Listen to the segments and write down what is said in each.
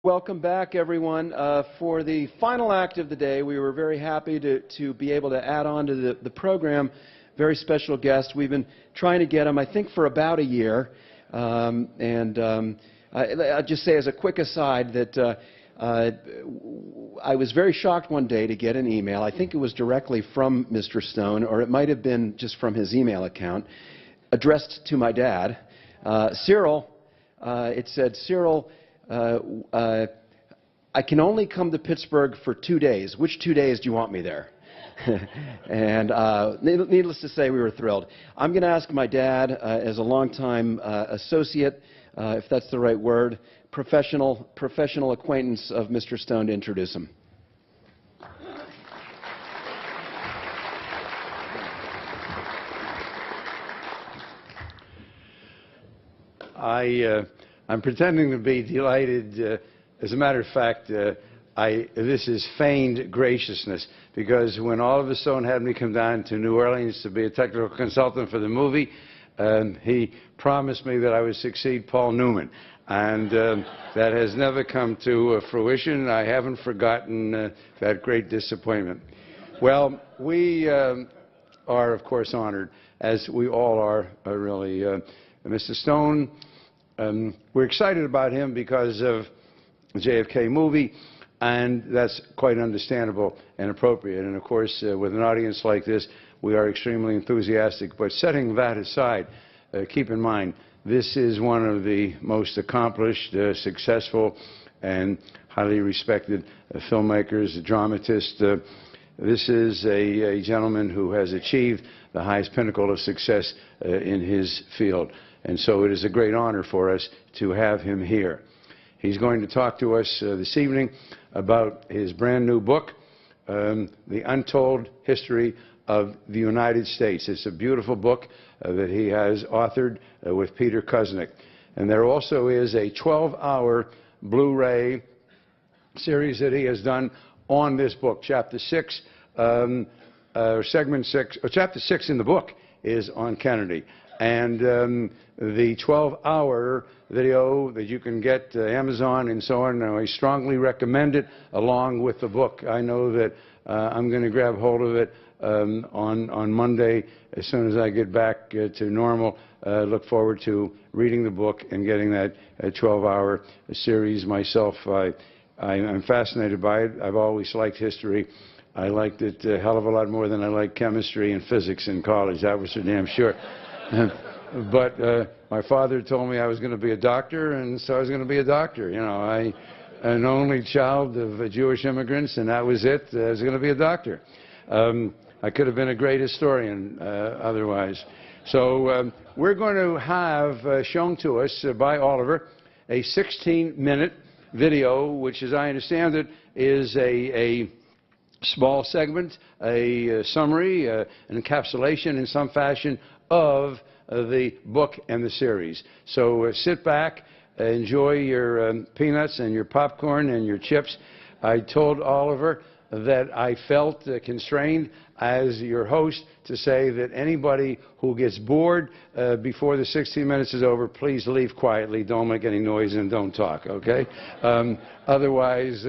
Welcome back, everyone. For the final act of the day, we were very happy to be able to add on to the program. Very special guest. We've been trying to get him, I think, for about a year. I'll just say as a quick aside that I was very shocked one day to get an email. I think it was directly from Mr. Stone, or it might have been just from his email account, addressed to my dad. Cyril, it said, Cyril, I can only come to Pittsburgh for 2 days. Which 2 days do you want me there? And needless to say, we were thrilled. I'm going to ask my dad, as a longtime associate, if that's the right word, professional acquaintance of Mr. Stone, to introduce him. I'm pretending to be delighted. As a matter of fact, this is feigned graciousness, because when Oliver Stone had me come down to New Orleans to be a technical consultant for the movie, he promised me that I would succeed Paul Newman. And that has never come to fruition. I haven't forgotten that great disappointment. Well, we are, of course, honored, as we all are, really. Mr. Stone, we're excited about him because of the JFK movie, and that's quite understandable and appropriate. And of course, with an audience like this, we are extremely enthusiastic. But setting that aside, keep in mind, this is one of the most accomplished, successful, and highly respected filmmakers, dramatists. This is a gentleman who has achieved the highest pinnacle of success in his field. And so it is a great honor for us to have him here. He's going to talk to us this evening about his brand new book, The Untold History of the United States. It's a beautiful book that he has authored with Peter Kuznick. And there also is a 12-hour Blu-ray series that he has done on this book. Chapter 6, Segment 6, or Chapter 6 in the book is on Kennedy. And the 12-hour video that you can get Amazon and so on, I strongly recommend it along with the book. I know that I'm going to grab hold of it on Monday as soon as I get back to normal. Look forward to reading the book and getting that 12-hour series myself. I'm fascinated by it. I've always liked history. I liked it a hell of a lot more than I liked chemistry and physics in college. That was for damn sure. But my father told me I was going to be a doctor, and so I was going to be a doctor. You know, I'm an only child of Jewish immigrants, and that was it. I was going to be a doctor. I could have been a great historian otherwise. So we're going to have shown to us by Oliver a 16-minute video, which, as I understand it, is a small segment, a summary, an encapsulation in some fashion of the book and the series. So sit back, enjoy your peanuts and your popcorn and your chips. I told Oliver that I felt constrained as your host to say that anybody who gets bored before the 16 minutes is over, please leave quietly, don't make any noise, and don't talk, okay? Otherwise,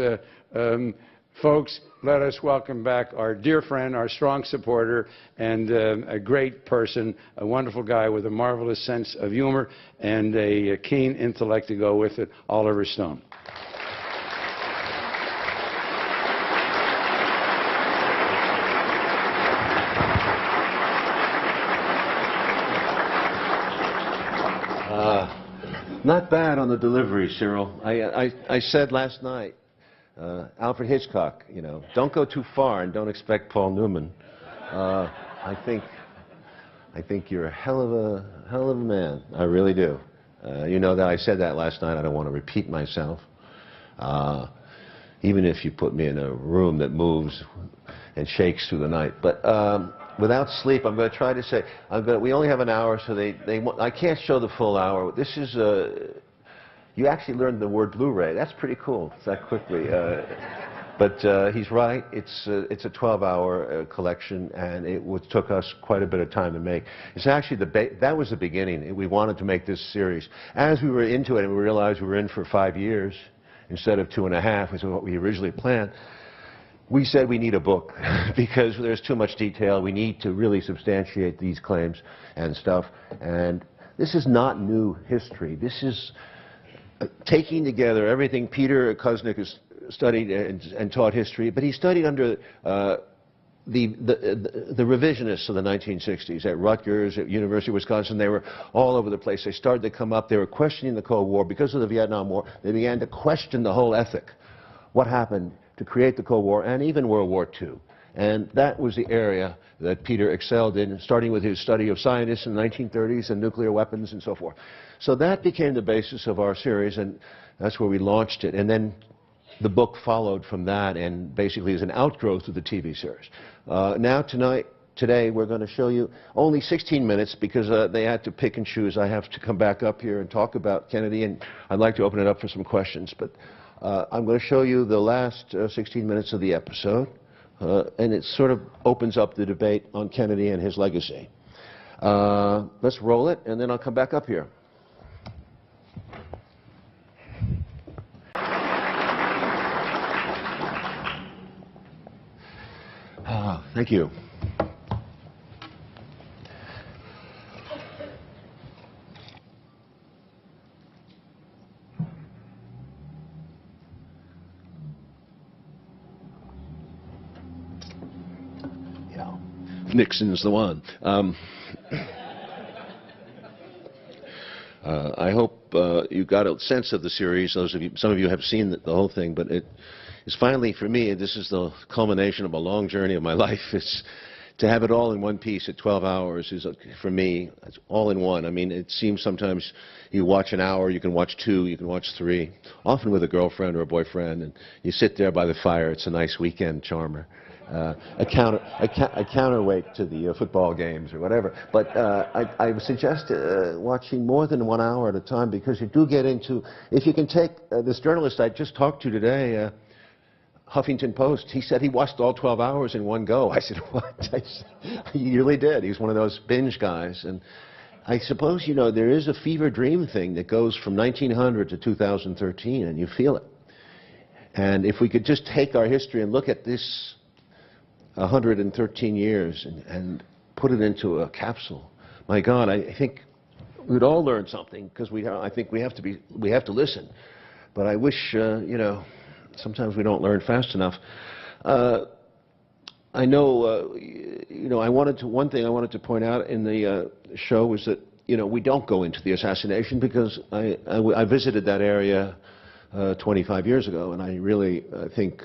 folks, let us welcome back our dear friend, our strong supporter, and a great person, a wonderful guy with a marvelous sense of humor and a keen intellect to go with it, Oliver Stone. Not bad on the delivery, Cyril. I said last night, Alfred Hitchcock, you know, don't go too far and don't expect Paul Newman. I think you're a hell of a man. I really do. You know that I said that last night. I don't want to repeat myself. Even if you put me in a room that moves and shakes through the night. But without sleep, I'm going to try to say, we only have an hour, so I can't show the full hour. This is you actually learned the word Blu-ray. That's pretty cool. It's that quickly. But he's right. It's a 12-hour collection, and it took us quite a bit of time to make. It's actually that was the beginning. We wanted to make this series. As we were into it, and we realized we were in for 5 years, instead of 2.5, which is what we originally planned, we said we need a book because there's too much detail. We need to really substantiate these claims and stuff. And this is not new history. This is taking together everything. Peter Kuznick has studied and taught history, but he studied under the revisionists of the 1960s at Rutgers, at University of Wisconsin. They were all over the place. They started to come up. They were questioning the Cold War. Because of the Vietnam War, they began to question the whole ethic. What happened to create the Cold War and even World War II? And that was the area that Peter excelled in, starting with his study of scientists in the 1930s and nuclear weapons and so forth. So that became the basis of our series, and that's where we launched it. And then the book followed from that and basically is an outgrowth of the TV series. Now today we're going to show you only 16 minutes because they had to pick and choose. I have to come back up here and talk about Kennedy, and I'd like to open it up for some questions. But I'm going to show you the last 16 minutes of the episode, and it sort of opens up the debate on Kennedy and his legacy. Let's roll it, and then I'll come back up here. Thank you. Yeah, Nixon's the one. I hope you got a sense of the series. Some of you have seen the whole thing, but it is finally, for me, this is the culmination of a long journey of my life. It's to have it all in one piece at 12 hours is, for me, it's all in one. I mean, it seems sometimes you watch an hour, you can watch 2, you can watch 3, often with a girlfriend or a boyfriend, and you sit there by the fire. It's a nice weekend charmer. A counterweight to the football games or whatever. But I would suggest watching more than 1 hour at a time, because you do get into, if you can take this journalist I just talked to today, Huffington Post, he said he watched all 12 hours in one go. I said, what? I said, he really did. He's one of those binge guys. And I suppose, you know, there is a fever dream thing that goes from 1900 to 2013, and you feel it. And if we could just take our history and look at this 113 years and put it into a capsule, my God, I think we'd all learn something, because I think we have to listen. But I wish, you know, sometimes we don't learn fast enough. I know, you know, one thing I wanted to point out in the show was that, you know, we don't go into the assassination, because I visited that area 25 years ago, and I really think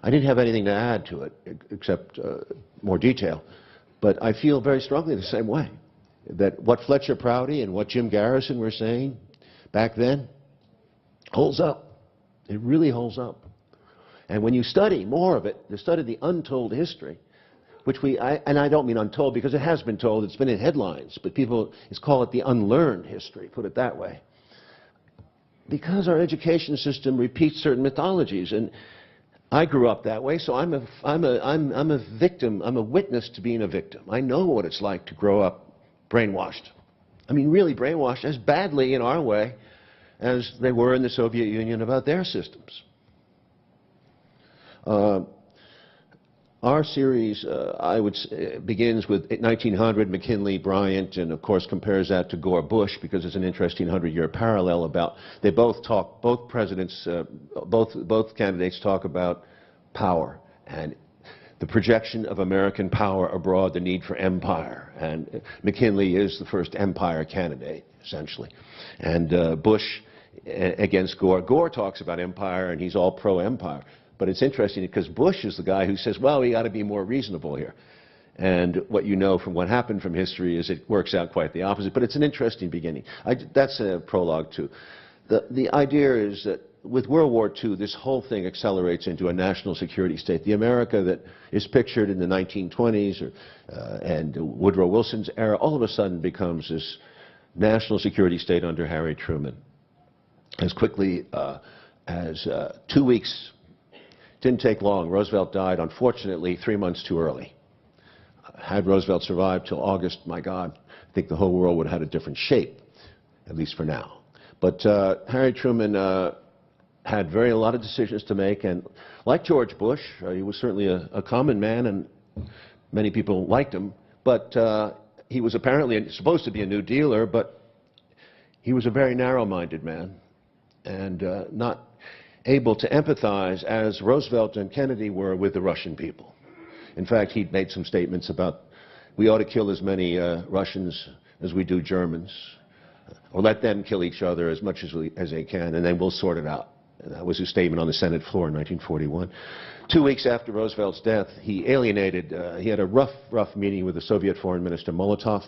I didn't have anything to add to it except more detail. But I feel very strongly the same way, that what Fletcher Prouty and what Jim Garrison were saying back then holds up. It really holds up. And when you study more of it, you study the untold history, which and I don't mean untold because it has been told, it's been in headlines, but people call it the unlearned history, put it that way. Because our education system repeats certain mythologies, and I grew up that way, so I'm a victim, I'm a witness to being a victim. I know what it's like to grow up brainwashed. I mean, really brainwashed as badly in our way as they were in the Soviet Union about their systems. Our series, I would say, begins with 1900, McKinley, Bryant, and of course compares that to Gore-Bush, because it's an interesting 100-year parallel about, they both talk, both presidents, both candidates talk about power and the projection of American power abroad, the need for empire. And McKinley is the first empire candidate, essentially. And Bush against Gore. Gore talks about empire, and he's all pro-empire. But it's interesting because Bush is the guy who says, well, we got to be more reasonable here. And what you know from what happened from history is it works out quite the opposite. But it's an interesting beginning. That's a prologue, too. The idea is that with World War II, this whole thing accelerates into a national security state. The America that is pictured in the 1920s and Woodrow Wilson's era all of a sudden becomes this national security state under Harry Truman. As quickly as 2 weeks, didn't take long. Roosevelt died, unfortunately, 3 months too early. Had Roosevelt survived till August, my God, I think the whole world would have had a different shape, at least for now. But Harry Truman had a lot of decisions to make, and like George Bush, he was certainly a common man, and many people liked him, but he was apparently supposed to be a New Dealer, but he was a very narrow-minded man and not able to empathize as Roosevelt and Kennedy were with the Russian people. In fact, he'd made some statements about, we ought to kill as many Russians as we do Germans, or let them kill each other as much as they can, and then we'll sort it out. And that was his statement on the Senate floor in 1941. 2 weeks after Roosevelt's death, he had a rough meeting with the Soviet Foreign Minister Molotov,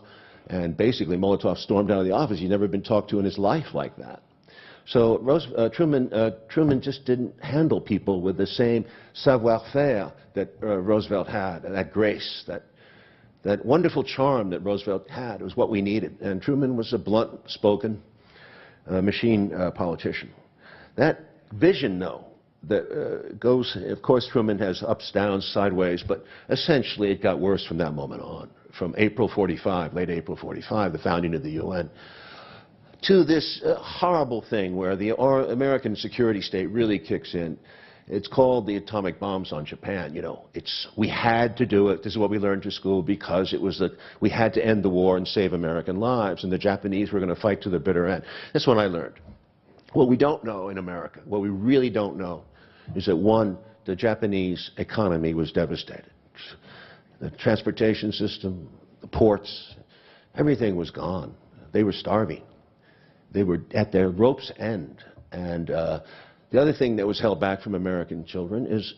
and basically Molotov stormed out of the office. He'd never been talked to in his life like that. So Truman just didn't handle people with the same savoir-faire that Roosevelt had, and that grace, that wonderful charm that Roosevelt had was what we needed. And Truman was a blunt-spoken machine politician. That vision, though, that goes, of course, Truman has ups, downs, sideways, but essentially it got worse from that moment on, from April 45, late April 45, the founding of the UN, to this horrible thing where the American security state really kicks in. It's called the atomic bombs on Japan. You know, we had to do it. This is what we learned to school because we had to end the war and save American lives, and the Japanese were going to fight to the bitter end. That's what I learned. What we don't know in America, what we really don't know, is that, one, the Japanese economy was devastated. The transportation system, the ports, everything was gone. They were starving. They were at their rope's end. And the other thing that was held back from American children is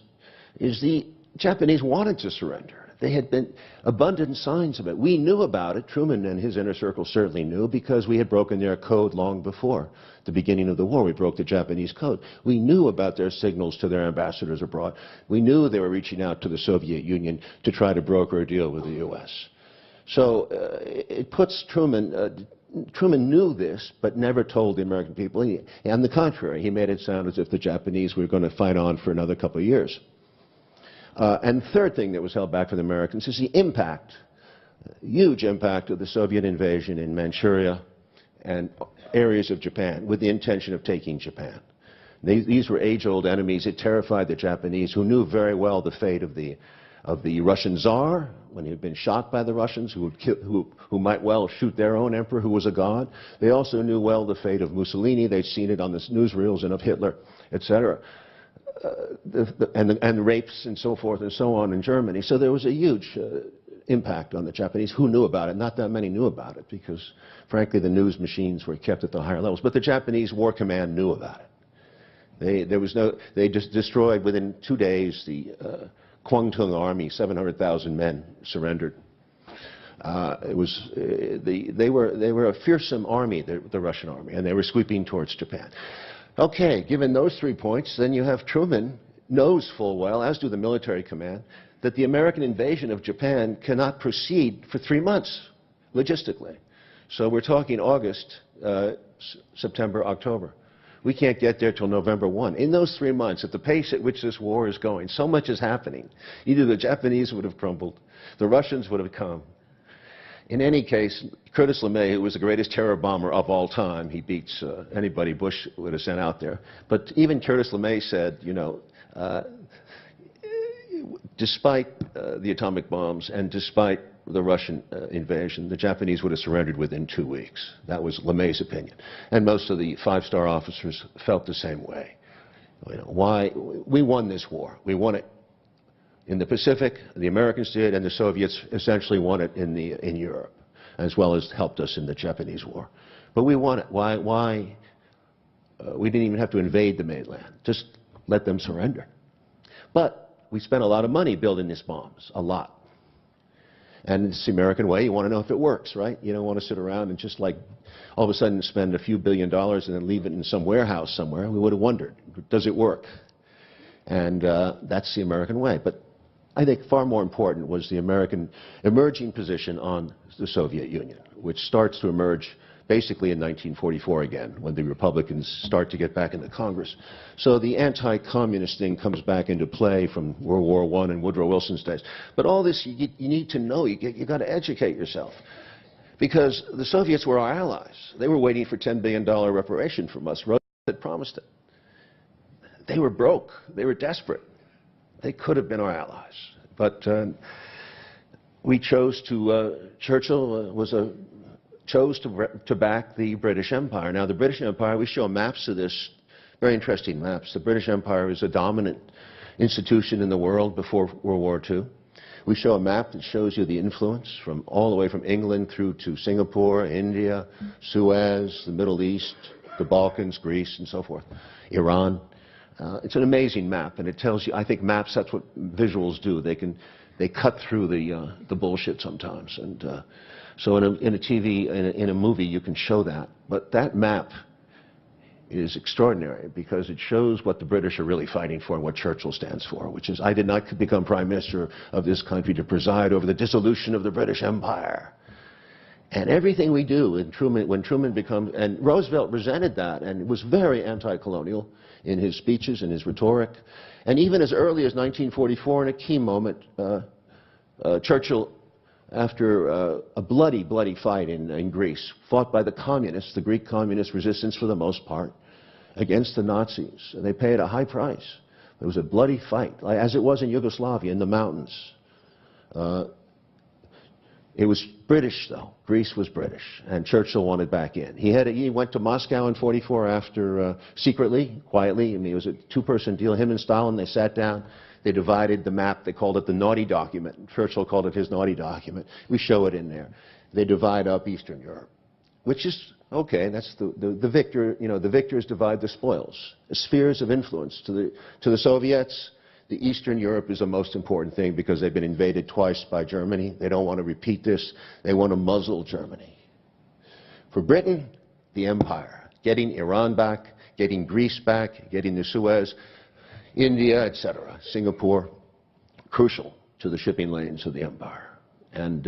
the Japanese wanted to surrender. They had been abundant signs of it. We knew about it. Truman and his inner circle certainly knew because we had broken their code long before the beginning of the war. We broke the Japanese code. We knew about their signals to their ambassadors abroad. We knew they were reaching out to the Soviet Union to try to broker a deal with the U.S. So it puts Truman... Truman knew this, but never told the American people. On the contrary, he made it sound as if the Japanese were going to fight on for another couple of years. And the third thing that was held back from the Americans is the impact, huge impact of the Soviet invasion in Manchuria and areas of Japan with the intention of taking Japan. These were age-old enemies. It terrified the Japanese, who knew very well the fate of the Russian Tsar, when he had been shot by the Russians, who might well shoot their own emperor, who was a god. They also knew well the fate of Mussolini. They'd seen it on the newsreels, and of Hitler, etc. And rapes and so forth and so on in Germany. So there was a huge impact on the Japanese. Who knew about it? Not that many knew about it because, frankly, the news machines were kept at the higher levels. But the Japanese War Command knew about it. They just destroyed within 2 days the Kwangtung army. 700,000 men surrendered. They were a fearsome army, the Russian army, and they were sweeping towards Japan. Okay, given those 3 points, then you have Truman knows full well, as do the military command, that the American invasion of Japan cannot proceed for 3 months, logistically. So we're talking August, September, October. We can't get there till November 1. In those 3 months, at the pace at which this war is going, so much is happening. Either the Japanese would have crumbled, the Russians would have come. In any case, Curtis LeMay, who was the greatest terror bomber of all time, he beats anybody Bush would have sent out there. But even Curtis LeMay said, you know, despite the atomic bombs and despite the Russian invasion, the Japanese would have surrendered within 2 weeks. That was LeMay's opinion. And most of the five-star officers felt the same way. You know, why? We won this war. We won it in the Pacific, the Americans did, and the Soviets essentially won it in Europe, as well as helped us in the Japanese War. But we won it. Why? We didn't even have to invade the mainland. Just let them surrender. But we spent a lot of money building these bombs, a lot. And it's the American way. You want to know if it works, right? You don't want to sit around and just like all of a sudden spend a few $1 billion and then leave it in some warehouse somewhere. We would have wondered, does it work? And that's the American way. But I think far more important was the American emerging position on the Soviet Union, which starts to emerge basically in 1944 again, when the Republicans start to get back into Congress. So the anti-communist thing comes back into play from World War I and Woodrow Wilson's days. But all this you need to know. You've got to educate yourself. Because the Soviets were our allies. They were waiting for $10 billion reparation from us. Roosevelt had promised it. they were broke. They were desperate. They could have been our allies. But we chose to, Churchill chose to back the British Empire. Now, the British Empire, we show maps of this, very interesting maps. The British Empire is a dominant institution in the world before World War II. We show a map that shows you the influence from all the way from England through to Singapore, India, Suez, the Middle East, the Balkans, Greece, and so forth, Iran. It's an amazing map, and it tells you, I think maps, that's what visuals do. They cut through the bullshit sometimes. And so in a movie, you can show that. But that map is extraordinary because it shows what the British are really fighting for and what Churchill stands for, which is, I did not become Prime Minister of this country to preside over the dissolution of the British Empire. And everything we do, when Truman becomes, and Roosevelt resented that and was very anti-colonial in his speeches and his rhetoric. And even as early as 1944, in a key moment, Churchill, after a bloody, bloody fight in Greece, fought by the communists, the Greek communist resistance for the most part, against the Nazis. And they paid a high price. It was a bloody fight, as it was in Yugoslavia, in the mountains. It was British, though. Greece was British, and Churchill wanted back in. He went to Moscow in '44 after, secretly, quietly. I mean, it was a two-person deal. Him and Stalin, they sat down. They divided the map. They called it the naughty document. Churchill called it his naughty document. We show it in there. They divide up Eastern Europe, which is okay. That's the victor. You know, the victors divide the spoils. The spheres of influence to the Soviets. The Eastern Europe is the most important thing because they've been invaded twice by Germany. They don't want to repeat this. They want to muzzle Germany. For Britain, the empire, getting Iran back, getting Greece back, getting the Suez, India, etc., Singapore, crucial to the shipping lanes of the empire. And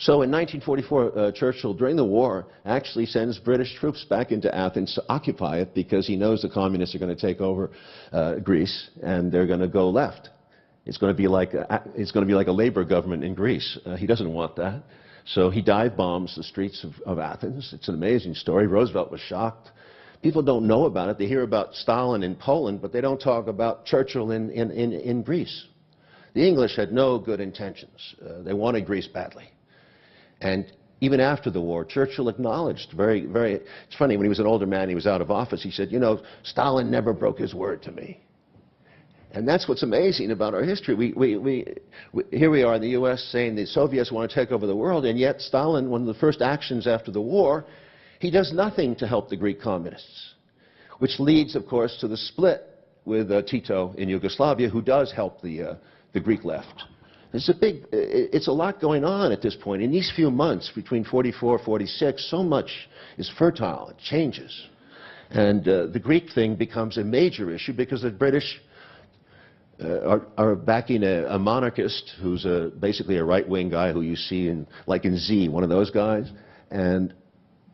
so in 1944, Churchill, during the war, actually sends British troops back into Athens to occupy it because he knows the communists are going to take over Greece and they're going to go left. It's going to be like a Labour government in Greece. He doesn't want that. So he dive bombs the streets of Athens. It's an amazing story. Roosevelt was shocked. People don't know about it. They hear about Stalin in Poland, but they don't talk about Churchill in Greece. The English had no good intentions. They wanted Greece badly. And even after the war, Churchill acknowledged it's funny, when he was an older man, he was out of office, he said, you know, Stalin never broke his word to me. And that's what's amazing about our history. Here we are in the U.S. saying the Soviets want to take over the world, and yet Stalin, one of the first actions after the war, he does nothing to help the Greek communists, which leads, of course, to the split with Tito in Yugoslavia, who does help the Greek left. It's a lot going on at this point. In these few months, between 44, 46, so much is fertile. It changes. And the Greek thing becomes a major issue because the British are backing a monarchist who's basically a right-wing guy who you see like in Z, one of those guys. And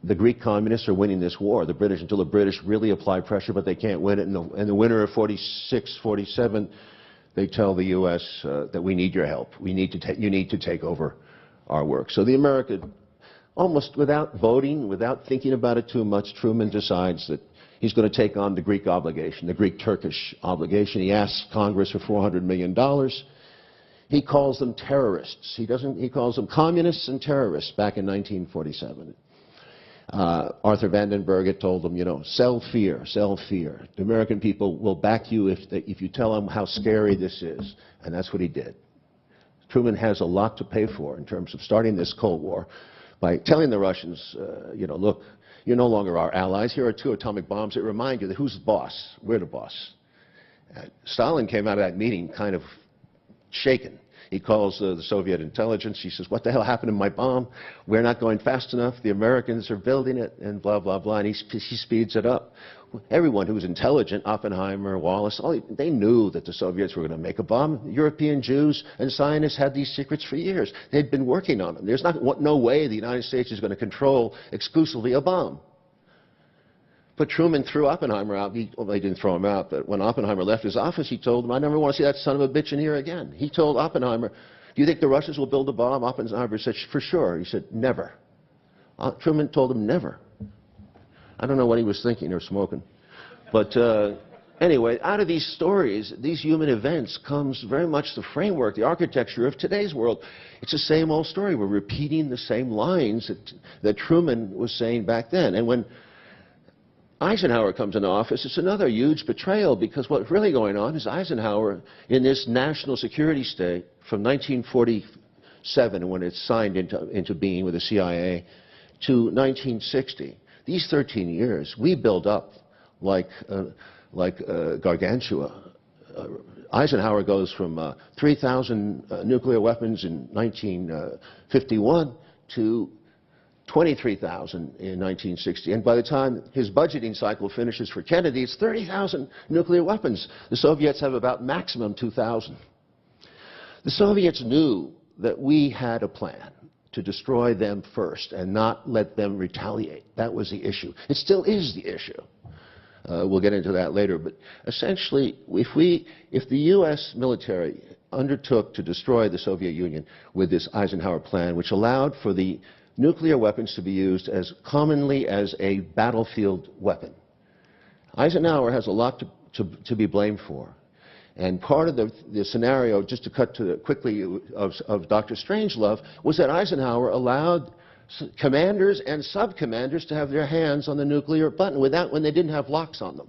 the Greek communists are winning this war. Until the British really apply pressure, but they can't win it. And the winter of 46, 47, they tell the U.S. That we need your help. You need to take over our work. So the American, almost without voting, without thinking about it too much, Truman decides that he's going to take on the Greek obligation, the Greek-Turkish obligation. He asks Congress for $400 million. He calls them terrorists. He calls them communists and terrorists back in 1947. Arthur Vandenberg had told them, you know, sell fear, sell fear. The American people will back you if you tell them how scary this is. And that's what he did. Truman has a lot to pay for in terms of starting this Cold War by telling the Russians, you know, look, you're no longer our allies. Here are 2 atomic bombs that remind you that who's the boss? We're the boss. Stalin came out of that meeting kind of shaken. He calls the Soviet intelligence. He says, what the hell happened to my bomb? We're not going fast enough. The Americans are building it, and blah, blah, blah. And he speeds it up. Everyone who was intelligent, Oppenheimer, Wallace, they knew that the Soviets were going to make a bomb. European Jews and scientists had these secrets for years. They'd been working on them. There's no way the United States is going to control exclusively a bomb. But Truman threw Oppenheimer out. Well, they didn't throw him out, but when Oppenheimer left his office, he told him, I never want to see that son of a bitch in here again. He told Oppenheimer, do you think the Russians will build a bomb? Oppenheimer said, for sure. He said, never. Truman told him, never. I don't know what he was thinking or smoking. But Anyway, out of these stories, these human events, comes very much the framework, the architecture of today's world. It's the same old story. We're repeating the same lines that Truman was saying back then. And when Eisenhower comes into office, it's another huge betrayal, because what's really going on is Eisenhower, in this national security state from 1947, when it's signed into being with the CIA, to 1960, these 13 years, we build up like Gargantua. Eisenhower goes from 3,000 nuclear weapons in 1951 to 23,000 in 1960. And by the time his budgeting cycle finishes for Kennedy, it's 30,000 nuclear weapons. The Soviets have about maximum 2,000. The Soviets knew that we had a plan to destroy them first and not let them retaliate. That was the issue. It still is the issue. We'll get into that later. But essentially, if the U.S. military undertook to destroy the Soviet Union with this Eisenhower plan, which allowed for the nuclear weapons to be used as commonly as a battlefield weapon, Eisenhower has a lot to be blamed for. And part of the scenario, just to cut to quickly, of Dr. Strangelove, was that Eisenhower allowed commanders and sub-commanders to have their hands on the nuclear button when they didn't have locks on them.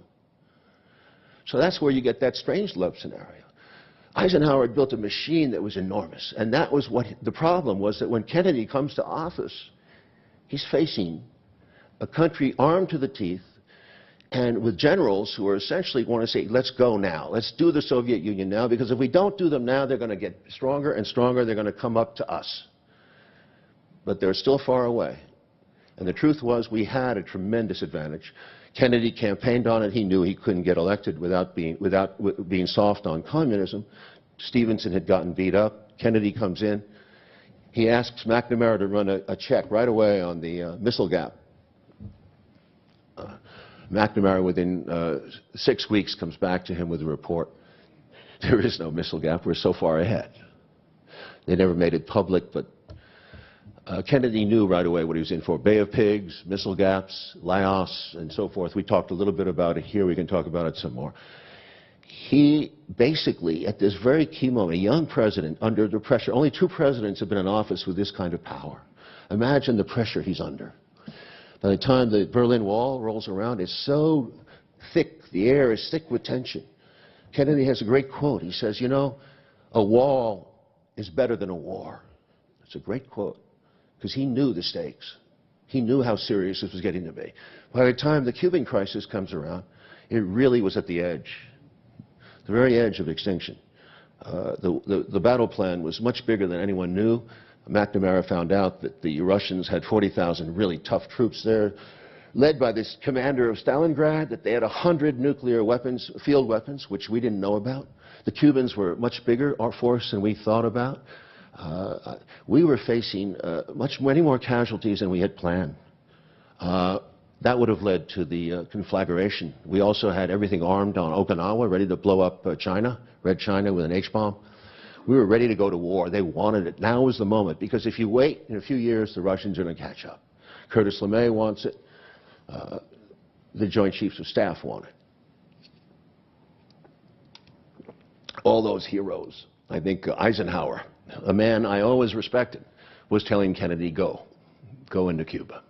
So that's where you get that Strangelove scenario. Eisenhower had built a machine that was enormous, and that was what the problem was, that when Kennedy comes to office, he's facing a country armed to the teeth, and with generals who are essentially want to say, let's go now, let's do the Soviet Union now, because if we don't do them now, they're going to get stronger and stronger, they're going to come up to us. But they're still far away. And the truth was, we had a tremendous advantage. Kennedy campaigned on it. He knew he couldn't get elected without being soft on communism. Stevenson had gotten beat up. Kennedy comes in. He asks McNamara to run a check right away on the missile gap. McNamara, within 6 weeks, comes back to him with a report. There is no missile gap. We're so far ahead. They never made it public, but Kennedy knew right away what he was in for. Bay of Pigs, missile gaps, Laos, and so forth. We talked a little bit about it here. We can talk about it some more. He basically, at this very key moment, a young president under the pressure, only 2 presidents have been in office with this kind of power. Imagine the pressure he's under. By the time the Berlin Wall rolls around, it's so thick, the air is thick with tension. Kennedy has a great quote. He says, you know, a wall is better than a war. It's a great quote, because he knew the stakes. He knew how serious this was getting to be. By the time the Cuban crisis comes around, it really was at the edge, the very edge of extinction. The battle plan was much bigger than anyone knew. McNamara found out that the Russians had 40,000 really tough troops there, led by this commander of Stalingrad, that they had 100 nuclear weapons, field weapons, which we didn't know about. The Cubans were much bigger, our force, than we thought about. We were facing many more casualties than we had planned. That would have led to the conflagration. We also had everything armed on Okinawa, ready to blow up China, Red China, with an H-bomb. We were ready to go to war. They wanted it. Now was the moment, because if you wait, in a few years, the Russians are going to catch up. Curtis LeMay wants it. The Joint Chiefs of Staff want it. All those heroes. I think Eisenhower, a man I always respected, was telling Kennedy, go into Cuba.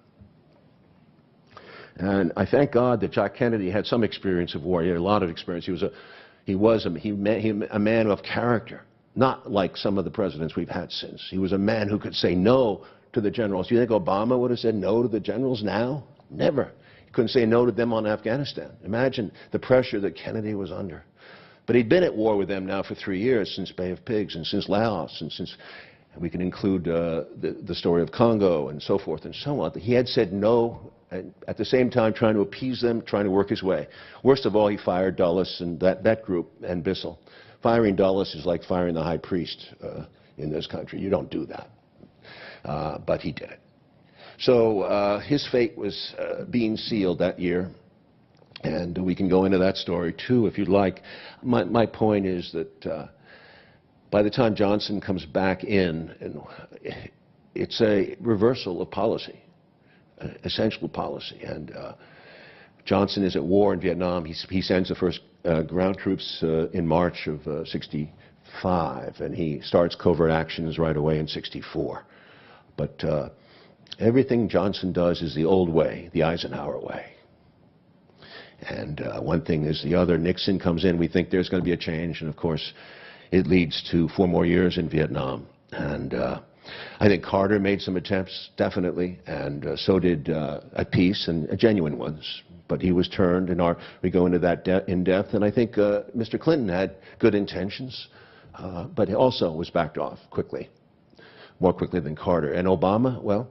And I thank God that Jack Kennedy had some experience of war. He had a lot of experience. He was a man of character, not like some of the presidents we've had since. He was a man who could say no to the generals. Do you think Obama would have said no to the generals now? Never. He couldn't say no to them on Afghanistan. Imagine the pressure that Kennedy was under. But he'd been at war with them now for 3 years, since Bay of Pigs, and since Laos, and since we can include the story of Congo and so forth and so on. He had said no, and at the same time trying to appease them, trying to work his way. Worst of all, he fired Dulles and that group and Bissell. Firing Dulles is like firing the high priest in this country. You don't do that. But he did it. So his fate was being sealed that year. And we can go into that story, too, if you'd like. My point is that by the time Johnson comes back in, it's a reversal of policy, essential policy. And Johnson is at war in Vietnam. He sends the first ground troops in March of '65, and he starts covert actions right away in '64. But everything Johnson does is the old way, the Eisenhower way. And one thing is the other. Nixon comes in. We think there's going to be a change, and of course, it leads to 4 more years in Vietnam. And I think Carter made some attempts, definitely, and so did at peace, and genuine ones. But he was turned, and we go into that in depth. And I think Mr. Clinton had good intentions, but he also was backed off quickly, more quickly than Carter. And Obama, well,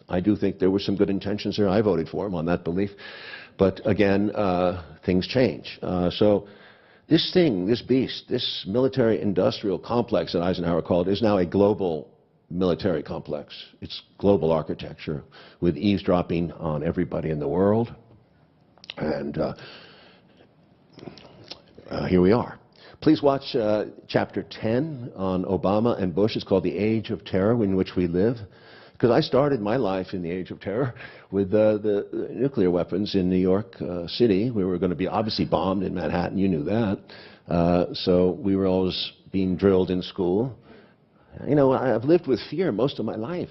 I do think there were some good intentions there. I voted for him on that belief. But again, things change. So this thing, this beast, this military-industrial complex that Eisenhower called is now a global military complex. It's global architecture with eavesdropping on everybody in the world. And here we are. Please watch Chapter 10 on Obama and Bush. It's called The Age of Terror in Which We Live. Because I started my life in the Age of Terror with the nuclear weapons in New York City. We were going to be obviously bombed in Manhattan. You knew that. So we were always being drilled in school. You know, I've lived with fear most of my life.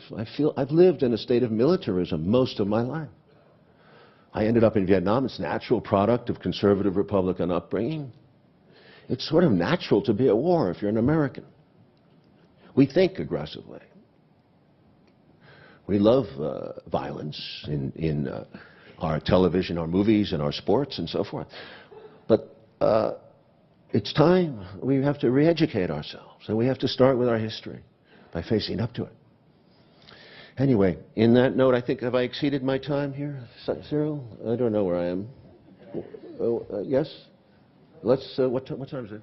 I've lived in a state of militarism most of my life. I ended up in Vietnam. It's a natural product of conservative Republican upbringing. It's sort of natural to be at war if you're an American. We think aggressively. We love violence in our television, our movies, and our sports, and so forth. But it's time we have to re-educate ourselves, and we have to start with our history by facing up to it. Anyway, in that note, I think, have I exceeded my time here, Cyril? I don't know where I am. Yes? Let's, what time is it?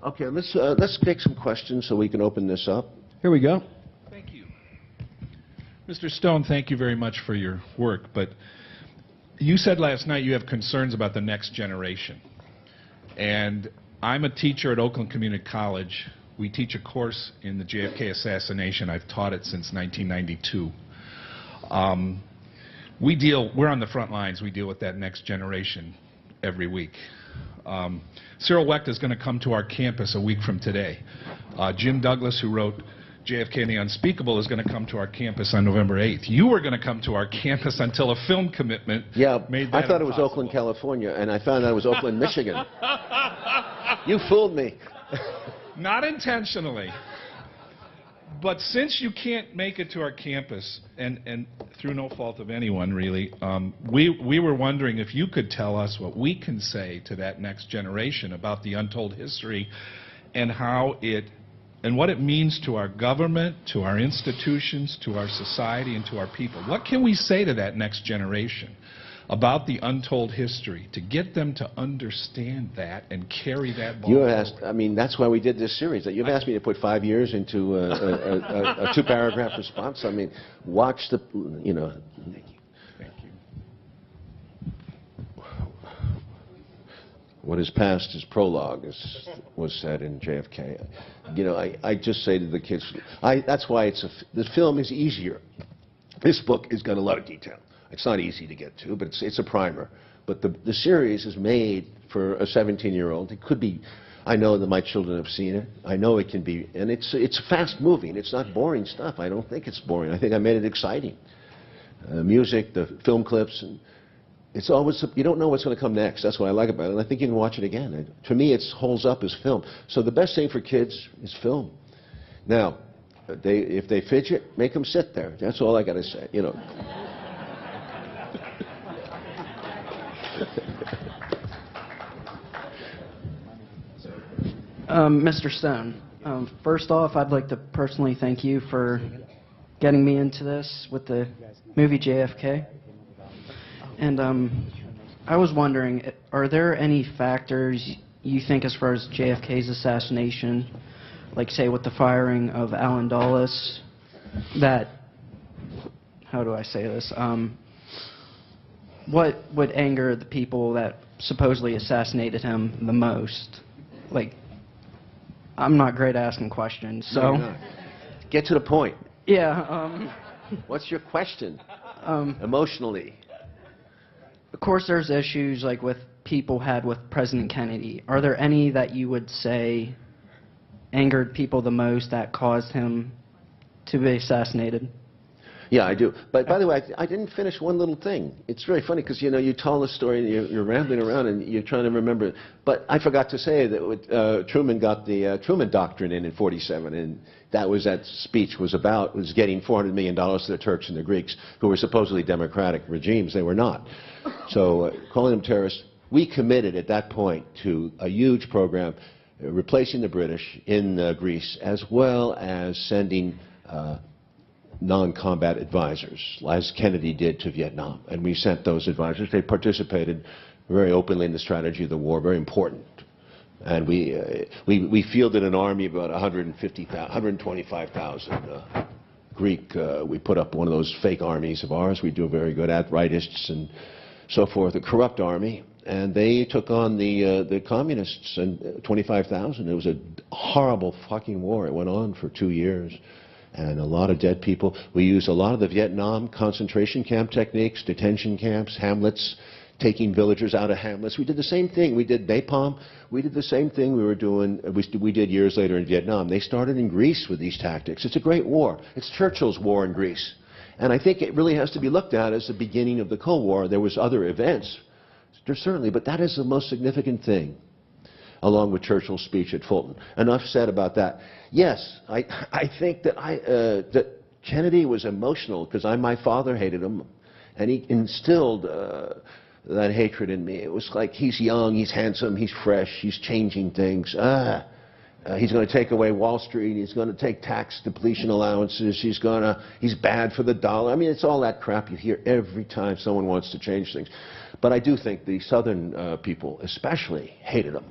Okay, let's take some questions so we can open this up. Here we go. Thank you. Mr. Stone, thank you very much for your work, but you said last night you have concerns about the next generation. And I'm a teacher at Oakland Community College. We teach a course in the JFK assassination. I've taught it since 1992. We're on the front lines. We deal with that next generation every week. Cyril Wecht is going to come to our campus a week from today. Jim Douglas, who wrote JFK and the Unspeakable, is going to come to our campus on November 8th. You were going to come to our campus until a film commitment made that I thought it was Oakland, California, and I found out it was Oakland, Michigan. You fooled me. Not intentionally. But since you can't make it to our campus, and through no fault of anyone, really, we were wondering if you could tell us what we can say to that next generation about the untold history and what it means to our government, to our institutions, to our society, and to our people. What can we say to that next generation about the untold history to get them to understand that and carry that ball You asked, I mean, that's why we did this series. You've asked me to put 5 years into a 2-paragraph response. I mean, watch the, you know. Thank you. Thank you. What is past is prologue, as was said in JFK. You know, I just say to the kids, that's why the film is easier. This book has got a lot of detail. It's not easy to get to, but it's a primer. But the series is made for a 17-year-old. It could be, I know that my children have seen it. I know it can be, and it's fast moving. It's not boring stuff. I don't think it's boring. I think I made it exciting. Music, the film clips, and it's always, you don't know what's going to come next. That's what I like about it, and I think you can watch it again. To me, it holds up as film. So the best thing for kids is film. Now, if they fidget, make them sit there. That's all I got to say, you know. Mr. Stone, first off, I'd like to personally thank you for getting me into this with the movie JFK. And I was wondering, are there any factors you think as far as JFK's assassination, like say with the firing of Allen Dulles, that, how do I say this, what would anger the people that supposedly assassinated him the most? Like, I'm not great at asking questions, so... No, get to the point. Yeah, What's your question? Emotionally. Of course, there's issues like with people had with President Kennedy. Are there any that you would say angered people the most that caused him to be assassinated? Yeah, I do. But by the way, I didn't finish one little thing. It's very funny because, you know, you tell the story and you're rambling around and you're trying to remember. But I forgot to say that Truman got the Truman Doctrine in '47, and that speech was getting $400 million to the Turks and the Greeks, who were supposedly democratic regimes. They were not. So calling them terrorists, we committed at that point to a huge program replacing the British in Greece, as well as sending non-combat advisors, as Kennedy did to Vietnam. And we sent those advisors. They participated very openly in the strategy of the war, very important. And we fielded an army of about 125,000 Greek. We put up one of those fake armies of ours. We do very good at rightists and so forth, a corrupt army. And they took on the communists, and 25,000. It was a horrible fucking war. It went on for 2 years. And a lot of dead people. We used a lot of the Vietnam concentration camp techniques, detention camps, hamlets, taking villagers out of hamlets. We did the same thing. We did Napalm. We did the same thing we did years later in Vietnam. They started in Greece with these tactics. It's a great war. It's Churchill's war in Greece. And I think it really has to be looked at as the beginning of the Cold War. There was other events, certainly, but that is the most significant thing, along with Churchill's speech at Fulton. Enough said about that. Yes, I think that that Kennedy was emotional because my father hated him, and he instilled that hatred in me. It was like he's young, he's handsome, he's fresh, he's changing things. He's going to take away Wall Street. He's going to take tax depletion allowances. He's bad for the dollar. I mean, it's all that crap you hear every time someone wants to change things. But I do think the Southern people especially hated him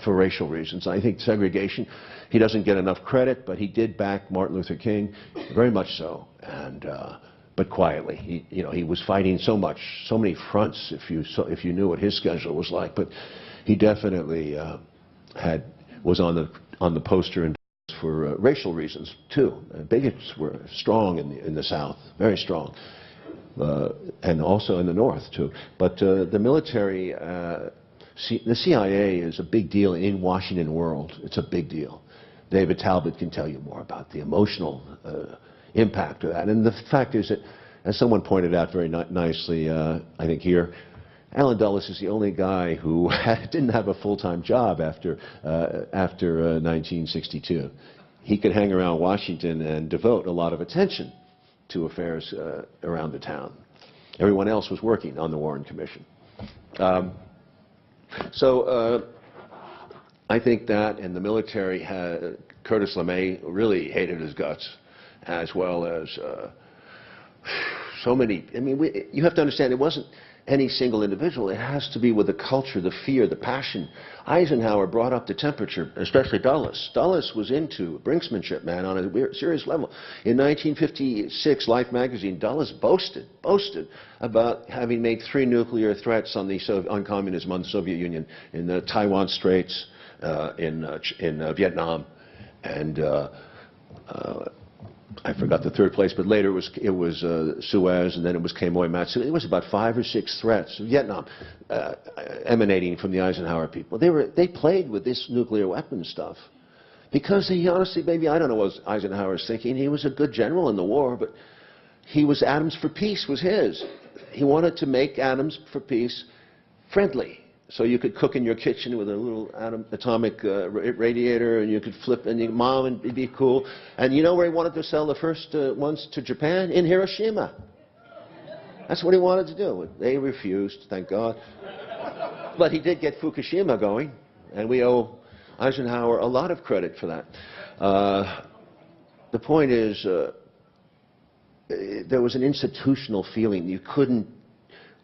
for racial reasons. I think segregation, he doesn't get enough credit, but he did back Martin Luther King, very much so, and but quietly. He was fighting so many fronts. If you knew what his schedule was like, but he definitely was on the poster and for racial reasons too. Bigots were strong in the South, very strong, and also in the North too. But the military, the CIA is a big deal in Washington world. It's a big deal. David Talbot can tell you more about the emotional impact of that. And the fact is that, as someone pointed out very nicely, I think here, Allen Dulles is the only guy who didn't have a full-time job after 1962. He could hang around Washington and devote a lot of attention to affairs around the town. Everyone else was working on the Warren Commission. So I think that, and the military, Curtis LeMay really hated his guts, as well as so many. I mean, you have to understand, it wasn't any single individual. It has to be with the culture, the fear, the passion. Eisenhower brought up the temperature, especially Dulles. Dulles was into brinksmanship, man, on a serious level. In 1956, Life magazine, Dulles boasted about having made 3 nuclear threats on communism, on the Soviet Union, in the Taiwan Straits, in Vietnam, and I forgot the third place, but later it was Suez, and then it was Quemoy Matsu. It was about 5 or 6 threats, Vietnam, emanating from the Eisenhower people. They played with this nuclear weapon stuff because he honestly, maybe, I don't know what Eisenhower was thinking. He was a good general in the war, but atoms for peace was his. He wanted to make atoms for peace friendly. So you could cook in your kitchen with a little atomic radiator, and you could flip, and your mom, and it'd be cool. And you know where he wanted to sell the first ones to Japan? In Hiroshima. That's what he wanted to do. They refused, thank God. But he did get Fukushima going, and we owe Eisenhower a lot of credit for that. The point is, there was an institutional feeling.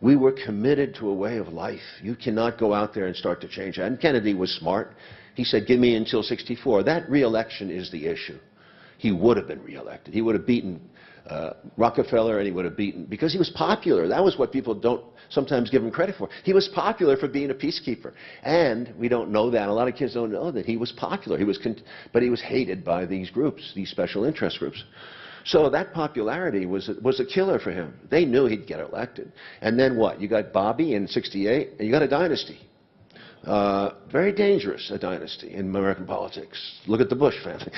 We were committed to a way of life. You cannot go out there and start to change that. And Kennedy was smart. He said, give me until '64. That re-election is the issue. He would have been re-elected. He would have beaten Rockefeller, and he would have beaten, because he was popular. That was what people don't sometimes give him credit for. He was popular for being a peacekeeper. And we don't know that. A lot of kids don't know that he was popular. But he was hated by these groups, these special interest groups. So that popularity was a killer for him. They knew he'd get elected. And then what? You got Bobby in '68, and you got a dynasty. Very dangerous, a dynasty in American politics. Look at the Bush family.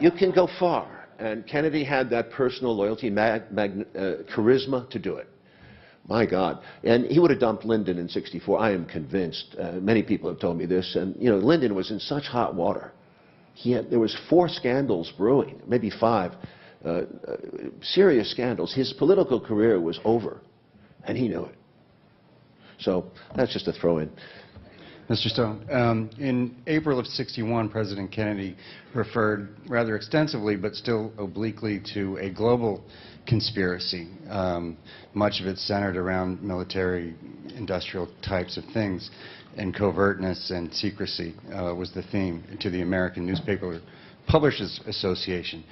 You can go far. And Kennedy had that personal loyalty, charisma to do it. My God. And he would have dumped Lyndon in '64, I am convinced. Many people have told me this. And, you know, Lyndon was in such hot water. There was 4 scandals brewing, maybe 5, serious scandals. His political career was over, and he knew it. So that's just a throw-in. Mr. Stone, in April of '61, President Kennedy referred rather extensively, but still obliquely, to a global conspiracy. Much of it centered around military, industrial types of things, and covertness and secrecy was the theme to the American Newspaper Publishers Association.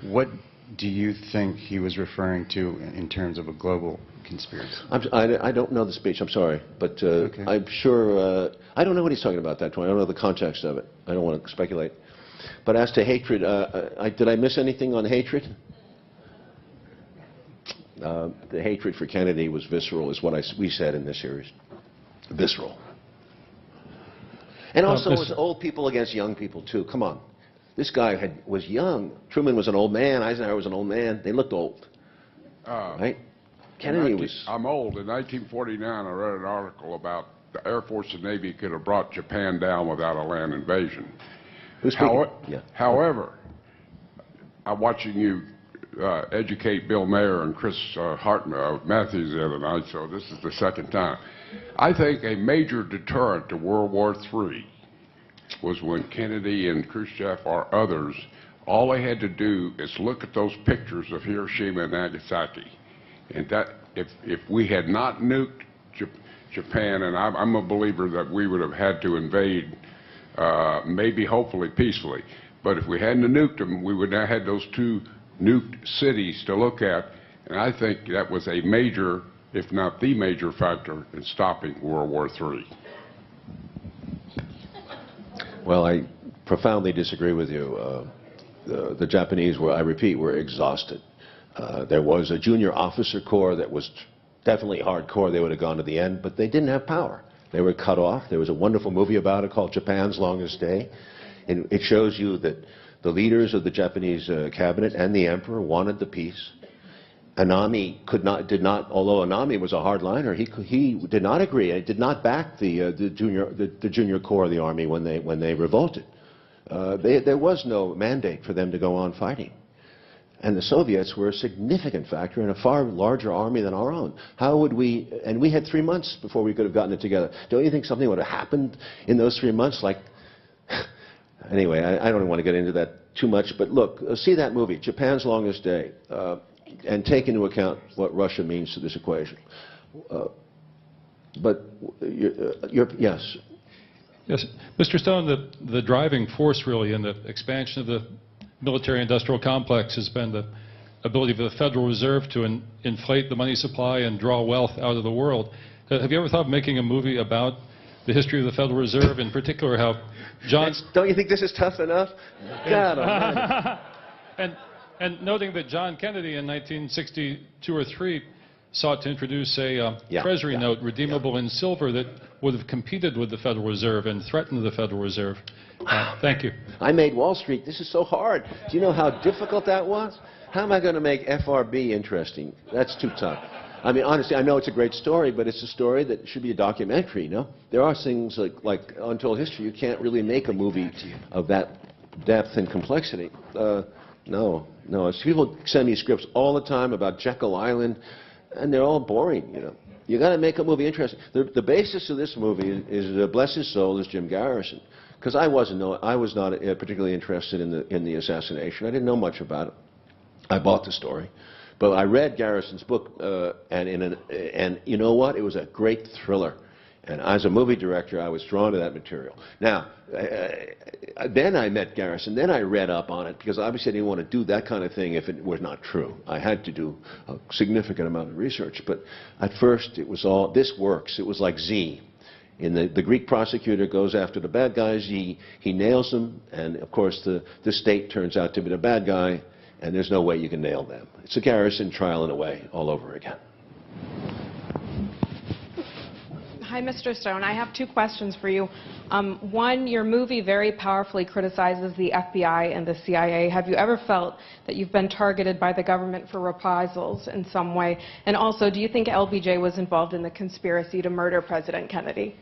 What do you think he was referring to in terms of a global conspiracy? I don't know the speech, I'm sorry, but okay. I'm sure, I don't know what he's talking about that point. I don't know the context of it. I don't want to speculate. But as to hatred, did I miss anything on hatred? The hatred for Kennedy was visceral, is what we said in this series. Visceral. And also, it was old people against young people, too. Come on. This guy was young. Truman was an old man. Eisenhower was an old man. They looked old. Right? Kennedy was... I'm old. In 1949, I read an article about the Air Force and Navy could have brought Japan down without a land invasion. However, I'm watching you educate Bill Mayer and Chris Matthews the other night, so this is the second time. I think a major deterrent to World War III was when Kennedy and Khrushchev or others, all they had to do is look at those pictures of Hiroshima and Nagasaki. And that if we had not nuked Japan, and I'm a believer that we would have had to invade, maybe hopefully peacefully, but if we hadn't nuked them, we would have had those 2 nuked cities to look at, and I think that was a major, if not the major factor in stopping World War III. Well, I profoundly disagree with you. The Japanese were, I repeat, were exhausted. There was a junior officer corps that was definitely hardcore. They would have gone to the end, but they didn't have power. They were cut off. There was a wonderful movie about it called Japan's Longest Day. And it shows you that the leaders of the Japanese cabinet and the emperor wanted the peace. Anami did not, although Anami was a hardliner, he did not agree. He did not back the junior corps of the army when they revolted. There was no mandate for them to go on fighting. And the Soviets were a significant factor in a far larger army than our own. How would we, and we had 3 months before we could have gotten it together. Don't you think something would have happened in those 3 months? Like, anyway, I don't want to get into that too much, but look, see that movie, Japan's Longest Day, and take into account what Russia means to this equation. But, yes. Yes, Mr. Stone, the driving force really in the expansion of the military-industrial complex has been the ability of the Federal Reserve to inflate the money supply and draw wealth out of the world. Have you ever thought of making a movie about the history of the Federal Reserve, in particular how John... Don't you think this is tough enough? God almighty. And noting that John Kennedy in 1962 or 3 sought to introduce a treasury note redeemable in silver that would have competed with the Federal Reserve and threatened the Federal Reserve. Thank you. I made Wall Street. This is so hard. Do you know how difficult that was? How am I going to make FRB interesting? That's too tough. I mean, honestly, I know it's a great story, but it's a story that should be a documentary, you know? There are things like Untold History. You can't really make a movie of that depth and complexity. No. People send me scripts all the time about Jekyll Island, and they're all boring, you know. You got to make a movie interesting. The basis of this movie is, bless his soul, is Jim Garrison, because I was not particularly interested in the assassination. I didn't know much about it. I bought the story, but I read Garrison's book, and you know what? It was a great thriller. And as a movie director, I was drawn to that material. Now, then I met Garrison. Then I read up on it, because obviously I didn't want to do that kind of thing if it was not true. I had to do a significant amount of research. But at first, it was all, this works. It was like Z. In the Greek prosecutor goes after the bad guys. He nails them. And, of course, the state turns out to be the bad guy. and there's no way you can nail them. It's a Garrison trial in a way, all over again. Hi, Mr. Stone. I have two questions for you. One, your movie very powerfully criticizes the FBI and the CIA. Have you ever felt that you've been targeted by the government for reprisals in some way? And also, do you think LBJ was involved in the conspiracy to murder President Kennedy?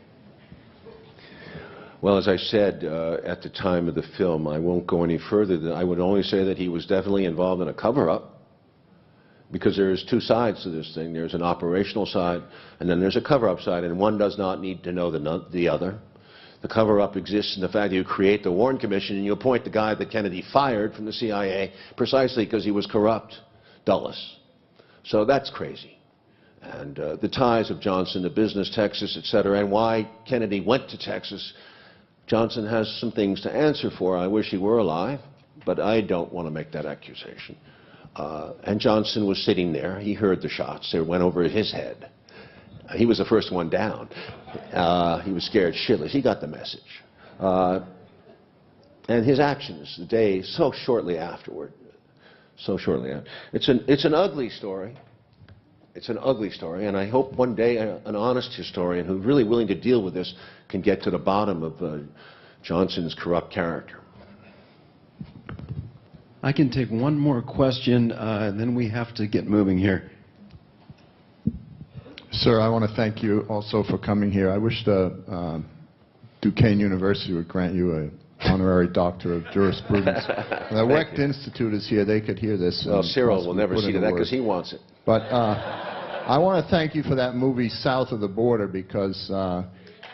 Well, as I said at the time of the film, I won't go any further. I would only say that he was definitely involved in a cover-up, because there's two sides to this thing. There's an operational side, and then there's a cover-up side, and one does not need to know the other. The cover-up exists in the fact that you create the Warren Commission and you appoint the guy that Kennedy fired from the CIA precisely because he was corrupt, Dulles. So that's crazy. And the ties of Johnson to business, Texas, etc., and why Kennedy went to Texas, Johnson has some things to answer for. I wish he were alive, but I don't want to make that accusation. And Johnson was sitting there. He heard the shots. They went over his head. He was the first one down. He was scared shitless. He got the message. And his actions, the day so shortly afterward, it's an ugly story. It's an ugly story, and I hope one day an honest historian who's really willing to deal with this can get to the bottom of Johnson's corrupt character. I can take one more question, and then we have to get moving here. Sir, I want to thank you also for coming here. I wish the Duquesne University would grant you an honorary doctor of jurisprudence. The Wecht Institute is here. They could hear this. Well, Cyril will never see that because he wants it. But I want to thank you for that movie, South of the Border, because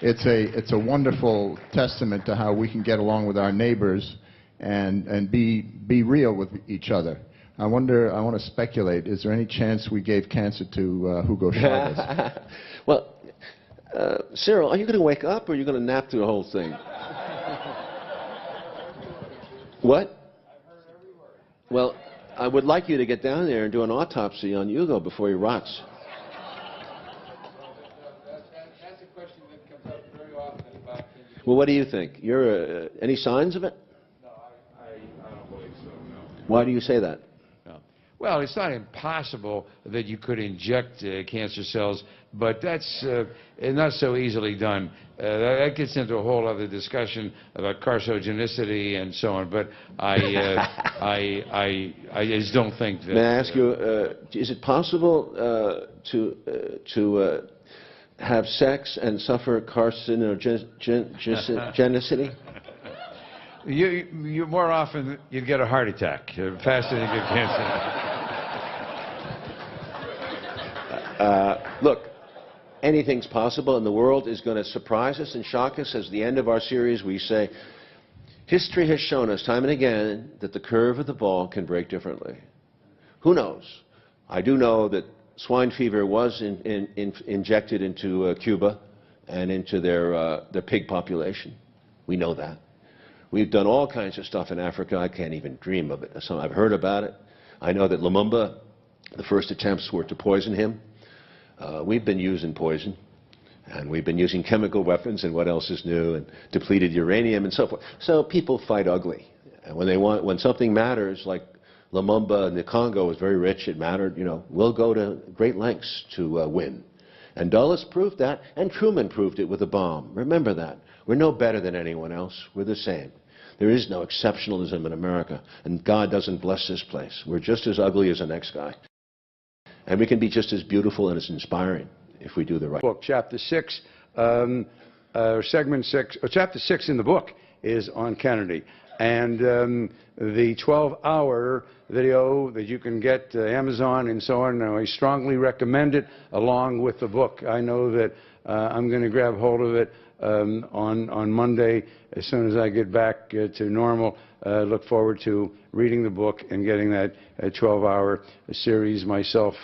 it's a wonderful testament to how we can get along with our neighbors and be real with each other. I want to speculate, is there any chance we gave cancer to Hugo Chavez? Well, Cyril, are you going to wake up or are you going to nap through the whole thing? What? Well, I would like you to get down there and do an autopsy on Hugo before he rots. That's a question that comes up very often about... Well, what do you think? Any signs of it? No, I don't believe so, no. Why do you say that? Well, it's not impossible that you could inject cancer cells, but that's not so easily done. That gets into a whole other discussion about carcinogenicity and so on, but I just don't think that... May I ask you, is it possible to have sex and suffer carcinogenicity? You more often you'd get a heart attack faster than you get cancer. Look, anything's possible, and the world is going to surprise us and shock us. As the end of our series, we say, history has shown us time and again that the curve of the ball can break differently. Who knows? I do know that swine fever was injected into Cuba and into their pig population. We know that. We've done all kinds of stuff in Africa. I can't even dream of it. So I've heard about it. I know that Lumumba, the first attempts were to poison him. We've been using poison, and we've been using chemical weapons, and what else is new, and depleted uranium, and so forth. So people fight ugly. And when something matters, like Lumumba in the Congo was very rich, it mattered, we'll go to great lengths to win. And Dulles proved that, and Truman proved it with a bomb. Remember that. We're no better than anyone else. We're the same. There is no exceptionalism in America, and God doesn't bless this place. We're just as ugly as the next guy. And we can be just as beautiful and as inspiring if we do the right. Book, Chapter 6, Segment 6, or Chapter 6 in the book is on Kennedy. And the 12-hour video that you can get Amazon and so on, I strongly recommend it along with the book. I know that I'm going to grab hold of it on Monday as soon as I get back to normal. Look forward to reading the book and getting that 12-hour series myself.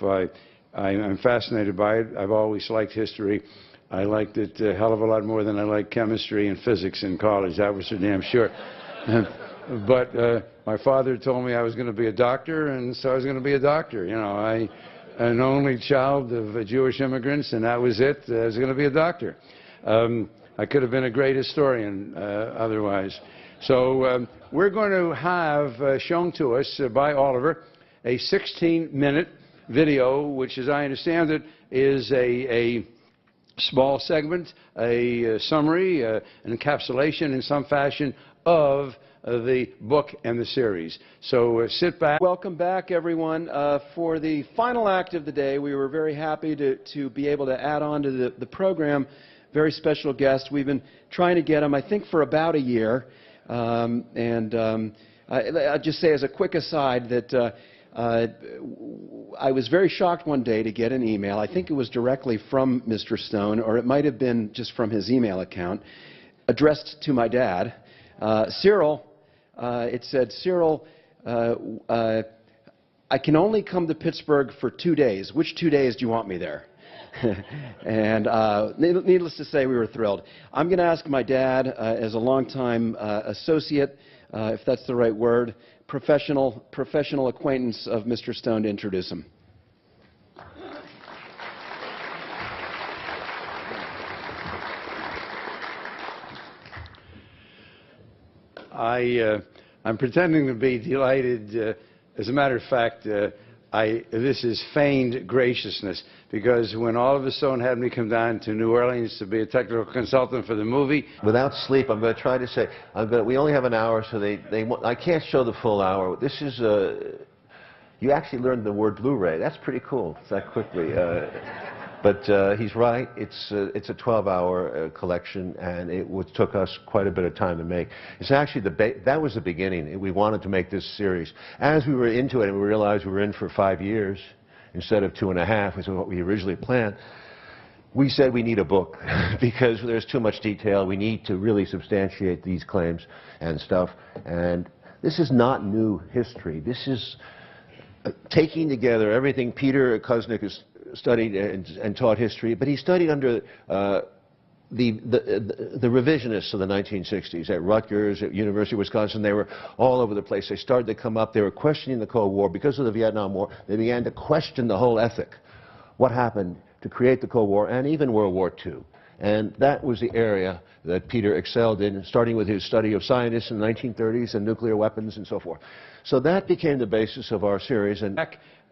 I'm fascinated by it. I've always liked history. I liked it a hell of a lot more than I liked chemistry and physics in college. That was for damn sure. But my father told me I was going to be a doctor, and so I was going to be a doctor. I'm an only child of Jewish immigrants, and that was it. I was going to be a doctor. I could have been a great historian otherwise. So we're going to have shown to us by Oliver a 16-minute video, which, as I understand it, is a small segment, a summary, an encapsulation in some fashion of the book and the series. So sit back. Welcome back, everyone. For the final act of the day, we were very happy to be able to add on to the program very special guest. We've been trying to get him, I think, for about a year. I'll just say as a quick aside that I was very shocked one day to get an email. I think it was directly from Mr. Stone, or it might have been just from his email account, addressed to my dad. Cyril, it said, Cyril, I can only come to Pittsburgh for 2 days. Which 2 days do you want me there? And needless to say, we were thrilled. I'm going to ask my dad, as a longtime associate, if that's the right word, professional acquaintance of Mr. Stone, to introduce him. I'm pretending to be delighted. As a matter of fact, this is feigned graciousness, because when Oliver Stone had me come down to New Orleans to be a technical consultant for the movie. Without sleep, I'm going to try to say, we only have an hour, so I can't show the full hour. This is, you actually learned the word Blu-ray. That's pretty cool, that quickly. But he's right. It's a 12-hour collection, and it took us quite a bit of time to make. It's actually that was the beginning. We wanted to make this series. As we were into it, and we realized we were in for 5 years instead of 2.5, which is what we originally planned. We said we need a book because there's too much detail. We need to really substantiate these claims and stuff. And this is not new history. This is taking together everything Peter Kuznick has studied and taught history, but he studied under the revisionists of the 1960s at Rutgers, at University of Wisconsin. They were all over the place. They started to come up. They were questioning the Cold War. Because of the Vietnam War, they began to question the whole ethic. What happened to create the Cold War and even World War II? And that was the area that Peter excelled in, starting with his study of scientists in the 1930s and nuclear weapons and so forth. So that became the basis of our series. And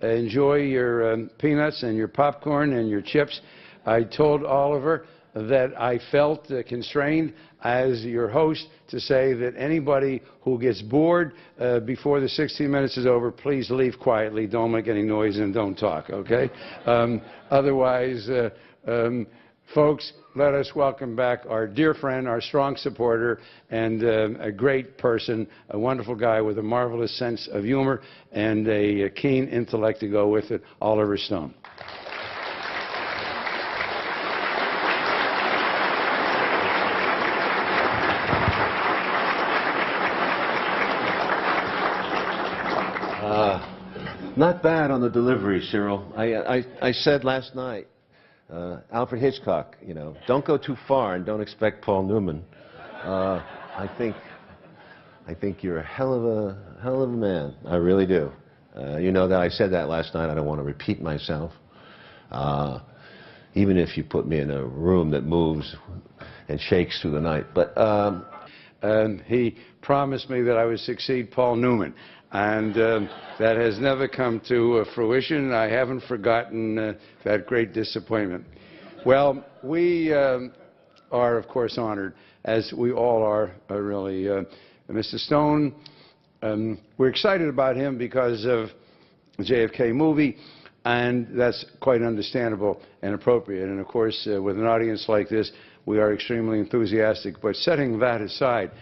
enjoy your peanuts and your popcorn and your chips. I told Oliver that I felt constrained as your host to say that anybody who gets bored before the 16 minutes is over, please leave quietly, don't make any noise, and don't talk, okay? Otherwise, folks, let us welcome back our dear friend, our strong supporter, and a great person, a wonderful guy with a marvelous sense of humor and a keen intellect to go with it, Oliver Stone. Not bad on the delivery, Cyril. I said last night, Alfred Hitchcock, you know, don't go too far and don't expect Paul Newman. I think you're a hell of a man. I really do. You know that I said that last night. I don't want to repeat myself. Even if you put me in a room that moves and shakes through the night. But he promised me that I would succeed Paul Newman. And that has never come to fruition. I haven't forgotten that great disappointment. Well, we are, of course, honored, as we all are, really. Mr. Stone, we're excited about him because of the JFK movie, and that's quite understandable and appropriate. And, of course, with an audience like this, we are extremely enthusiastic. But setting that aside,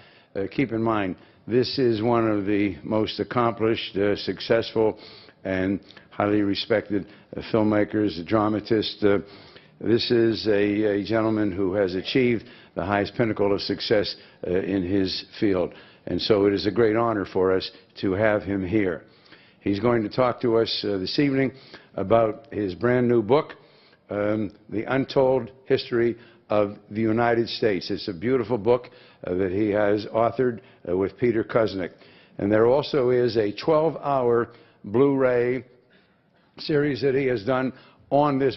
keep in mind, this is one of the most accomplished, successful, and highly respected filmmakers, dramatists. This is a gentleman who has achieved the highest pinnacle of success in his field. And so it is a great honor for us to have him here. He's going to talk to us this evening about his brand new book, The Untold History of the United States. It's a beautiful book that he has authored with Peter Kuznick. And there also is a 12-hour Blu-ray series that he has done on this